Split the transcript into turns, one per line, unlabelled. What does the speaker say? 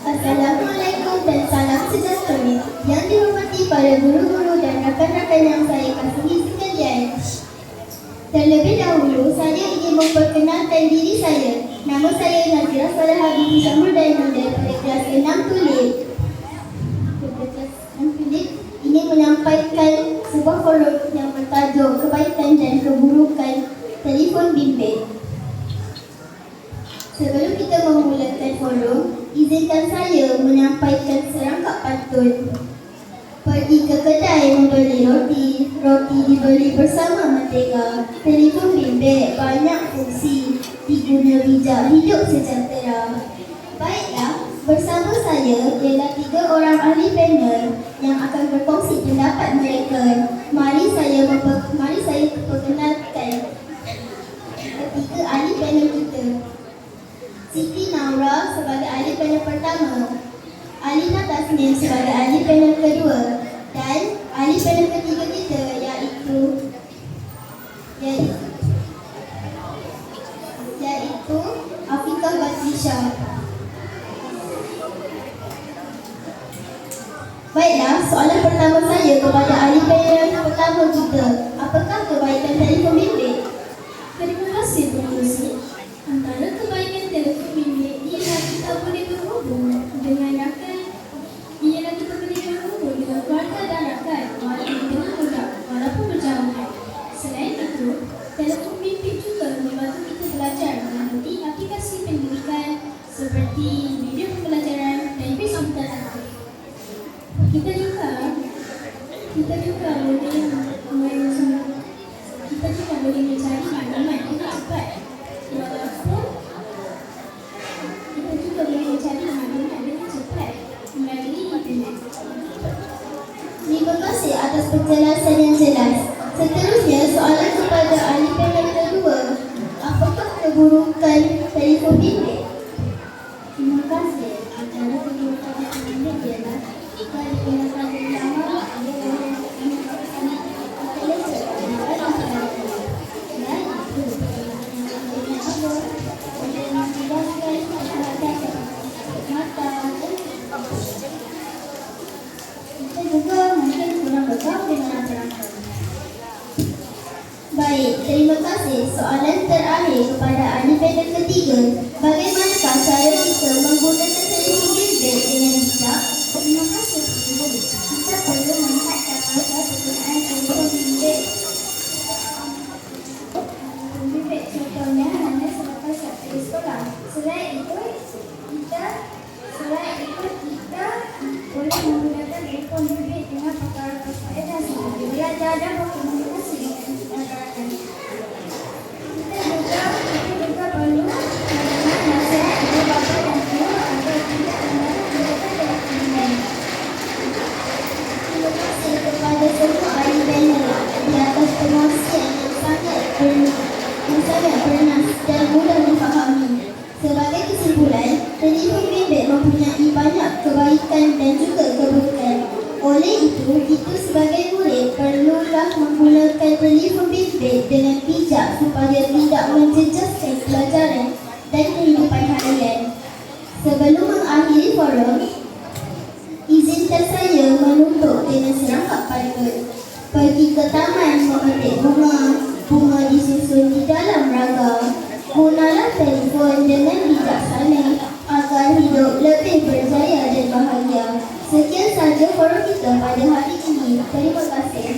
Assalamualaikum dan salam sejahtera yang dihormati para guru-guru dan rakan-rakan yang saya kasihi sekalian. Terlebih dahulu, saya ingin memperkenalkan diri saya. Nama saya Nazira Salihah binti Syamrul Daiman daripada kelas 6 Tulip. Ingin menyampaikan sebuah forum yang bertajuk Kebaikan dan Keburukan Telefon Bimbit. Sebelum kita memulakan forum, izinkan saya menyampaikan serangkap pantun. Pergi ke kedai membeli roti, roti dibeli bersama mentega. Telefon bimbit banyak fungsi, diguna bijak hidup sejahtera. Baiklah, bersama saya ialah 3 orang ahli panel yang akan berkongsi pendapat mereka. Mari saya perkenalkan ketiga ahli panel kita. Siti Naura sebagai ahli panel pertama, Alina Tasnim sebagai ahli panel kedua, dan ahli panel ketiga kita iaitu Afiqah Batrisha. Baiklah, soalan pertama saya kepada ahli panel pertama kita. Apakah kebaikan telefon bimbit?
Terima kasih pengurusi. Antara kebaikan telefon bimbit ialah kita boleh berhubung dengan rakan, dengan keluarga dan rakan dengan mudah walaupun berjauhan. Selain itu, telefon bimbit juga membantu kita belajar melalui aplikasi pendidikan seperti video pembelajaran dan kuis interaktif. Kita juga boleh mencari maklumat dengan cepat.
Terima kasih atas penjelasan yang jelas. Seterusnya, soalan kepada ahli panel kedua. Apakah keburukan telefon bimbit?
Terima kasih. Antara keburukan telefon bimbit ialah jika digunakan lama, ia boleh menyebabkan telefon
Baik, terima kasih. Soalan terakhir kepada ahli panel ketiga. Bagaimanakah cara kita menggunakan telefon bimbit dengan bijak?
Terima kasih. Kita perlu melihat cara penggunaan telefon bimbit. Bimbit contohnya hanya selepas sampai sekolah. Selain itu kita boleh menggunakan telefon bimbit dengan perkara berfaedah seperti belajar dan berkomunikasi dengan rakan-rakan. Kita juga perlu mendengar nasihat ibu bapa dan guru agar tidak menggunakan telefon bimbit.
Terima kasih kepada semua ahli panel di atas penguasian yang sangat bernas dan mudah difahami. Sebagai kesimpulan, telefon bimbit mempunyai banyak kebaikan dan juga keburukan. Oleh itu, kita sebagai murid perlulah menggunakan telefon bimbit dengan bijak supaya tidak menjejaskan pelajaran dan kehidupan harian. Sebelum mengakhiri forum, izinkan saya menutup dengan serangkap pantun. Pergi ke taman memetik bunga, bunga disusun di dalam raga. Gunalah telefon dengan bijaksana agar hidup lebih berjaya dan bahagia. Sekian sahaja forum kita pada hari ini. Terima kasih.